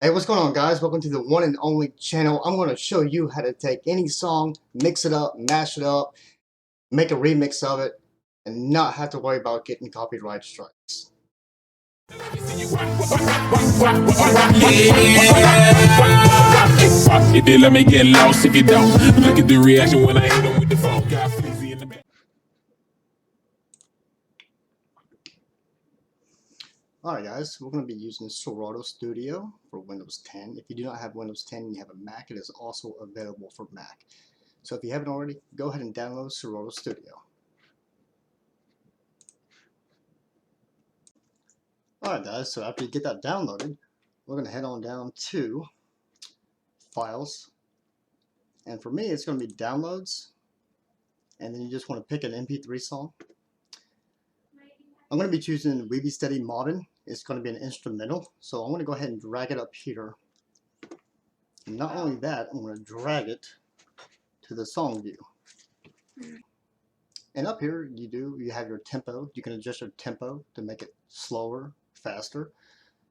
Hey, what's going on, guys? Welcome to the one and only channel. I'm going to show you how to take any song, mix it up, mash it up, make a remix of it, and not have to worry about getting copyright strikes. If they let me get lost, if you don't look at the reaction when I hit them with the phone. Got fleazy in the back. Alright, guys, we're going to be using Serato Studio for Windows 10. If you do not have Windows 10 and you have a Mac, it is also available for Mac. So if you haven't already, go ahead and download Serato Studio. Alright, guys, so after you get that downloaded, we're going to head on down to Files. And for me, it's going to be Downloads. And then you just want to pick an MP3 song. I'm going to be choosing Weeby Steady Modern. It's going to be an instrumental, so I'm going to go ahead and drag it up here. And not only that, I'm going to drag it to the song view. And up here, you have your tempo. You can adjust your tempo to make it slower, faster.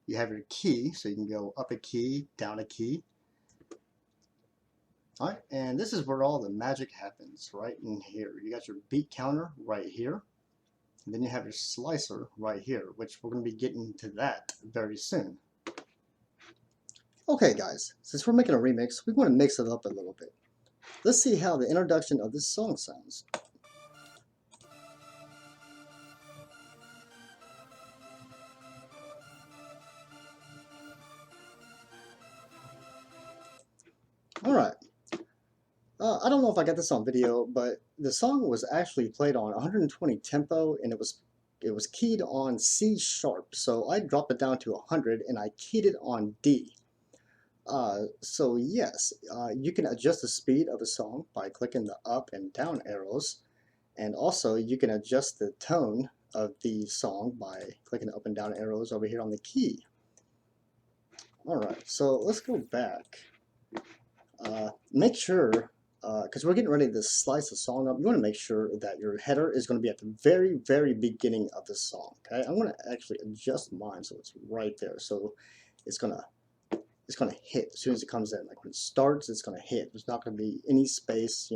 You have your key, so you can go up a key, down a key. All right, and this is where all the magic happens, right in here. You got your beat counter right here. And then you have your slicer right here, which we're going to be getting to that very soon. Okay, guys, since we're making a remix, we want to mix it up a little bit. Let's see how the introduction of this song sounds. Alright, I don't know if I got this on video, but the song was actually played on 120 tempo, and it was keyed on C sharp, so I dropped it down to 100 and I keyed it on D. So yes, you can adjust the speed of a song by clicking the up and down arrows, and also you can adjust the tone of the song by clicking the up and down arrows over here on the key. Alright, so let's go back. Make sure, because we're getting ready to slice the song up, you want to make sure that your header is going to be at the very, very beginning of the song. Okay, I'm going to actually adjust mine so it's right there. So it's going to hit as soon as it comes in. Like when it starts, it's going to hit. There's not going to be any space,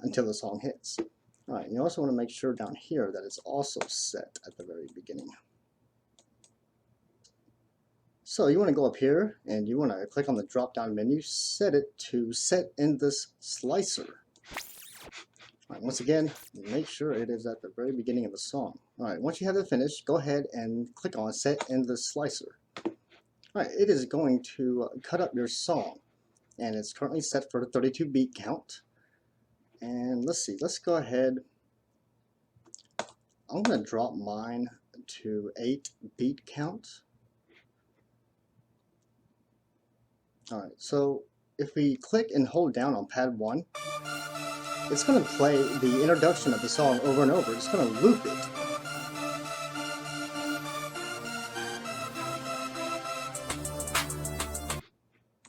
until the song hits. All right, you also want to make sure down here that it's also set at the very beginning. So you want to go up here and you want to click on the drop down menu, set it to set in this slicer. All right, once again, make sure it is at the very beginning of the song. All right, once you have it finished, go ahead and click on set in the slicer. All right, it is going to cut up your song, and it's currently set for the 32 beat count. And let's see, let's go ahead. I'm going to drop mine to 8 beat count. Alright, so if we click and hold down on pad 1, it's going to play the introduction of the song over and over. It's going to loop it.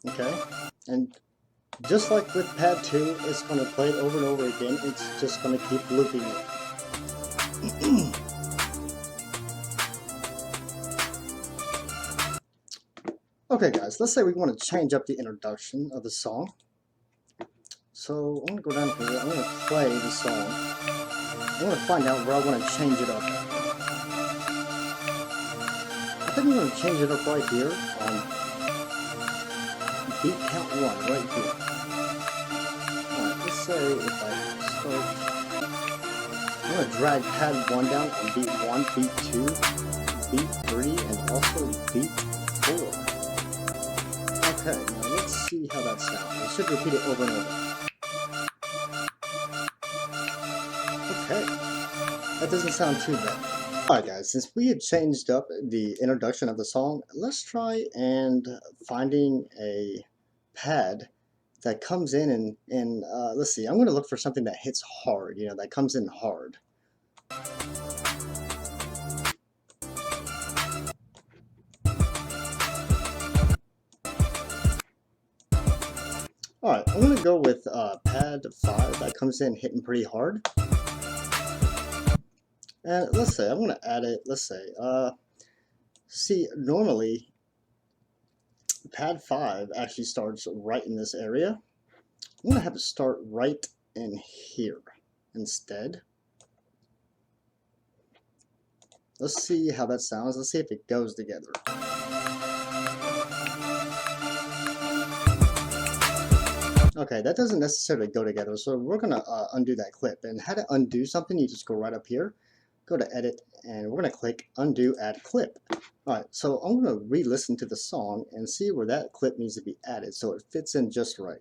Okay, and just like with pad 2, it's going to play it over and over again. It's just going to keep looping it. Okay, guys, let's say we want to change up the introduction of the song. So I'm going to go down here, I'm going to play the song. I want to find out where I want to change it up. I think I'm going to change it up right here on beat count 1, right here. Alright, let's say if I start, I'm going to drag pad 1 down on beat 1, beat 2, beat 3, and also beat 4. Okay, now let's see how that sounds. I should repeat it over and over. Okay, that doesn't sound too bad. Alright guys, since we had changed up the introduction of the song, let's try and finding a pad that comes in and let's see, I'm going to look for something that hits hard, that comes in hard. Alright, I'm going to go with pad 5 that comes in hitting pretty hard. And let's say, I'm going to add it, let's say, see, normally pad 5 actually starts right in this area. I'm going to have it start right in here instead. Let's see how that sounds. Let's see if it goes together. Okay, that doesn't necessarily go together, so we're going to undo that clip. And how to undo something, you just go right up here, go to edit, and we're going to click undo add clip. Alright, so I'm going to re-listen to the song and see where that clip needs to be added so it fits in just right.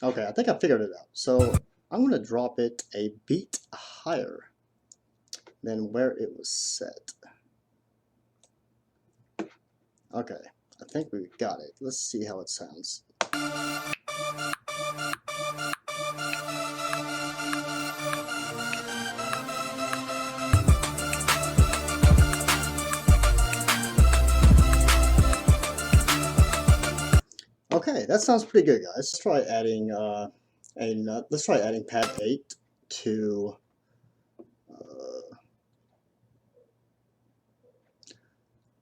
Okay, I think I figured it out. So I'm going to drop it a beat higher than where it was set. Okay, I think we got it. Let's see how it sounds. Okay, that sounds pretty good, guys. Let's try adding let's try adding pad 8 to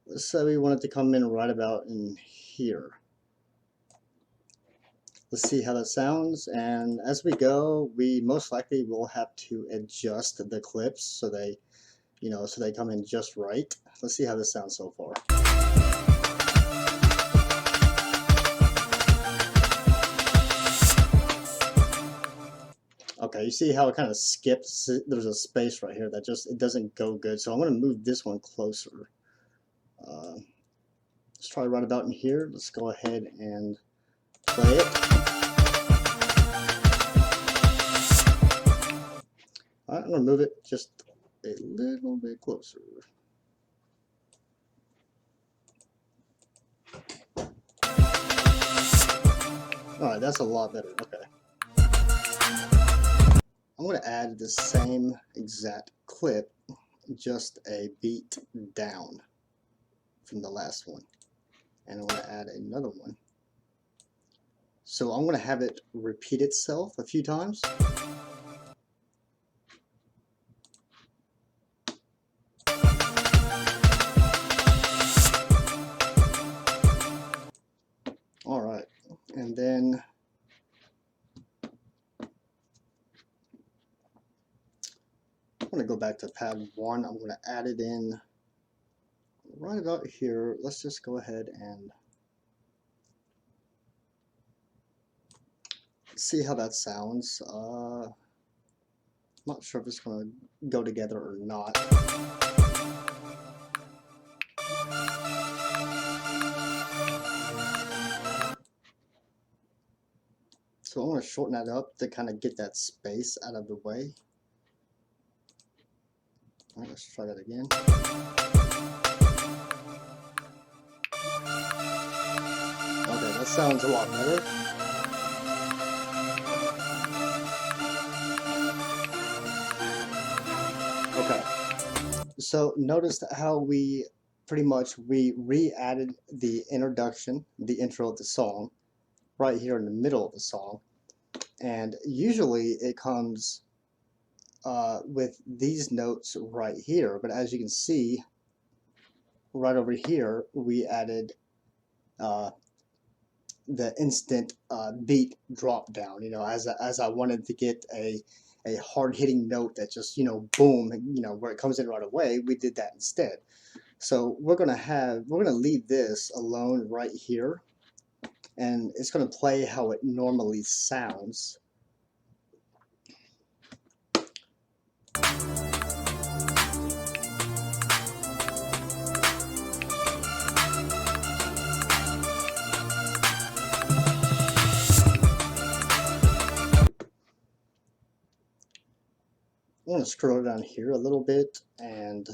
let's say we want it to come in right about in here. Let's see how that sounds, and as we go, we most likely will have to adjust the clips so they, so they come in just right. Let's see how this sounds so far. Okay, you see how it kind of skips? There's a space right here that it doesn't go good, so I'm going to move this one closer. Let's try right about in here. Let's go ahead and play it. Alright, I'm going to move it just a little bit closer. Alright, that's a lot better. Okay. I'm going to add the same exact clip, just a beat down from the last one. And I'm going to add another one. So I'm going to have it repeat itself a few times. Alright, and then I'm going to go back to pad 1. I'm going to add it in right about here. Let's just go ahead and see how that sounds. Not sure if it's going to go together or not. So I'm going to shorten that up to kind of get that space out of the way. Alright, let's try that again. Okay, that sounds a lot better. Okay, so notice how we re-added the introduction, the intro of the song, right here in the middle of the song, and usually it comes with these notes right here, but as you can see right over here we added the instant beat drop down, as I wanted to get a hard-hitting note that just boom, where it comes in right away. We did that instead. So we're gonna leave this alone right here, and it's gonna play how it normally sounds. I'm going to scroll down here a little bit and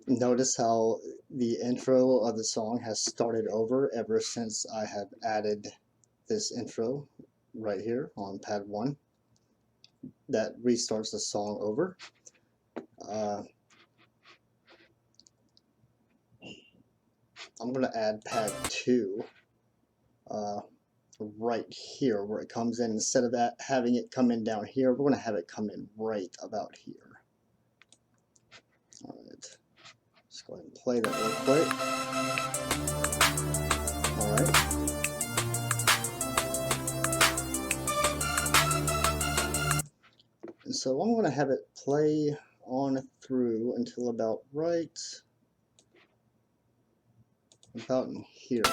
notice how the intro of the song has started over ever since I have added this intro right here on pad 1 that restarts the song over. I'm going to add pad 2 right here where it comes in. Instead of that having it come in down here, we're going to have it come in right about here. All right, let's go ahead and play that real quick. All right. And so I'm going to have it play on through until about in here.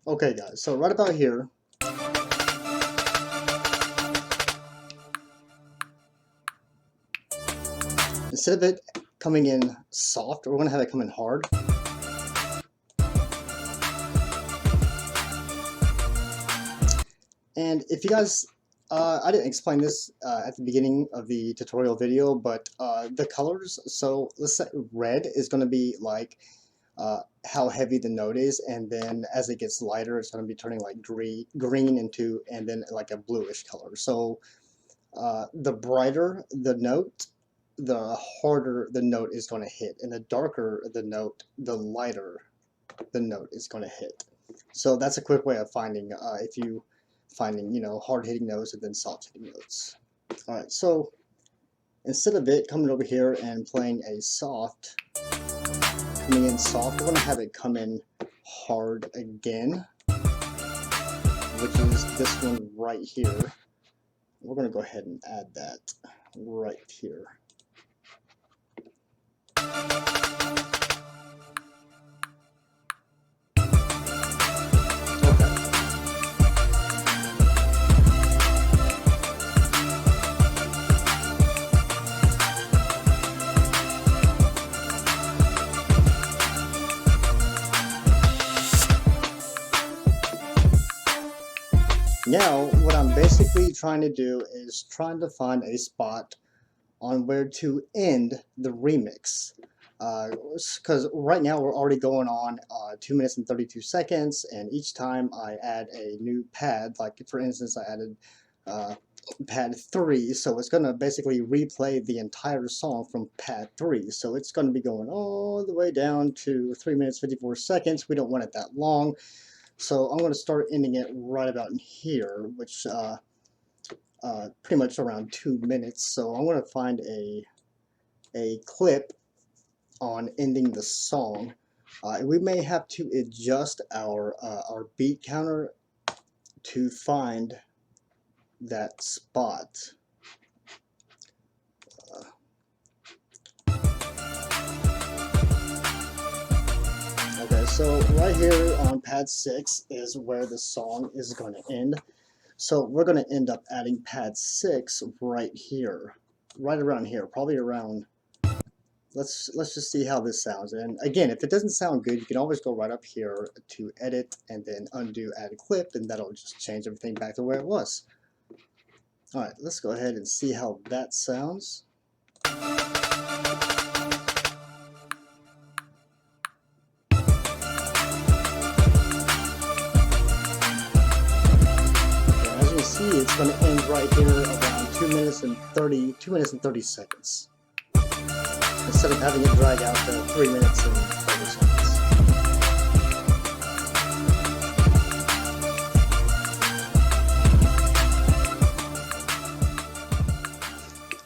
Okay guys, so right about here, instead of it coming in soft, we're going to have it come in hard. And if you guys, I didn't explain this at the beginning of the tutorial video, but the colors, so let's say red is going to be like how heavy the note is, and then as it gets lighter, it's going to be turning like green into, and then like a bluish color. So the brighter the note, the harder the note is going to hit, and the darker the note, the lighter the note is going to hit. So that's a quick way of finding if you finding, you know, hard hitting notes and then soft hitting notes. All right, so instead of it coming over here and playing a soft, coming in soft, we're going to have it come in hard again, which is this one right here. We're going to go ahead and add that right here. Now, what I'm basically trying to do is trying to find a spot on where to end the remix. Because right now we're already going on 2 minutes and 32 seconds, and each time I add a new pad, like for instance I added pad 3, so it's going to basically replay the entire song from pad 3. So it's going to be going all the way down to 3 minutes 54 seconds. We don't want it that long. So I'm going to start ending it right about in here, which pretty much around 2 minutes. So I'm going to find a clip on ending the song. We may have to adjust our beat counter to find that spot. Okay, so right here on pad 6 is where the song is going to end. So we're going to end up adding pad 6 right here, right around here, probably around, let's just see how this sounds. And again, if it doesn't sound good, you can always go right up here to edit and then undo add clip, and that'll just change everything back to where it was. Alright, let's go ahead and see how that sounds. See, it's going to end right here around 2 minutes and 30 seconds, instead of having it drag out to 3 minutes and 30 seconds.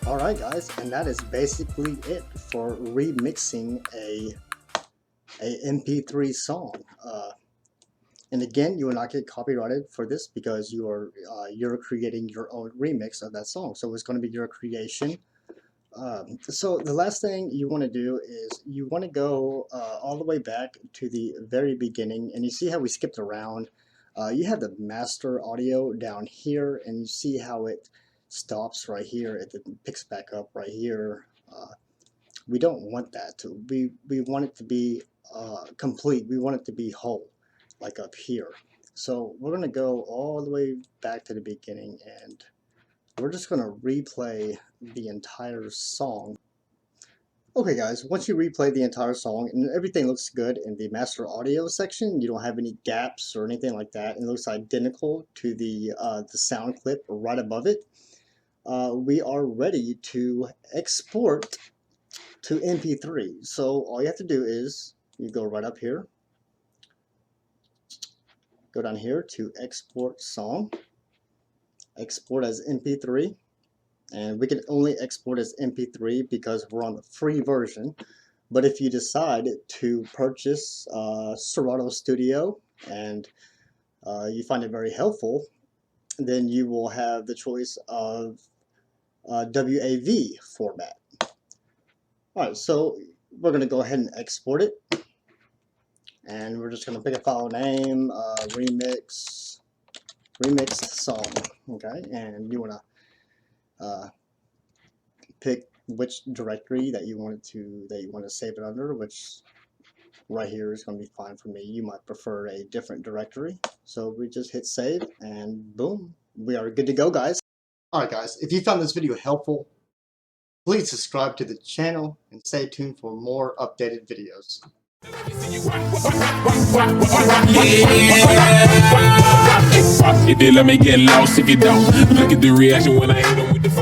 Alright guys, and that is basically it for remixing a MP3 song. And again, you will not get copyrighted for this because you're creating your own remix of that song. So it's going to be your creation. So the last thing you want to do is you want to go all the way back to the very beginning, and you see how we skipped around. You have the master audio down here, and you see how it stops right here, it picks back up right here. We don't want that to. We want it to be complete. We want it to be whole, like up here. So we're gonna go all the way back to the beginning, and we're just gonna replay the entire song. Okay guys, once you replay the entire song and everything looks good in the master audio section, you don't have any gaps or anything like that, and it looks identical to the sound clip right above it, we are ready to export to MP3. So all you have to do is you go right up here, go down here to export song, export as MP3, and we can only export as MP3 because we're on the free version. But if you decide to purchase Serato Studio and you find it very helpful, then you will have the choice of WAV format. Alright, so we're going to go ahead and export it. And we're just going to pick a file name, remix song, okay? And you want to pick which directory that you want to save it under, which right here is going to be fine for me. You might prefer a different directory. So we just hit save and boom, we are good to go, guys. Alright guys, if you found this video helpful, please subscribe to the channel and stay tuned for more updated videos. If you let me get lost, if you don't, look at the reaction when I hit 'em with the phone.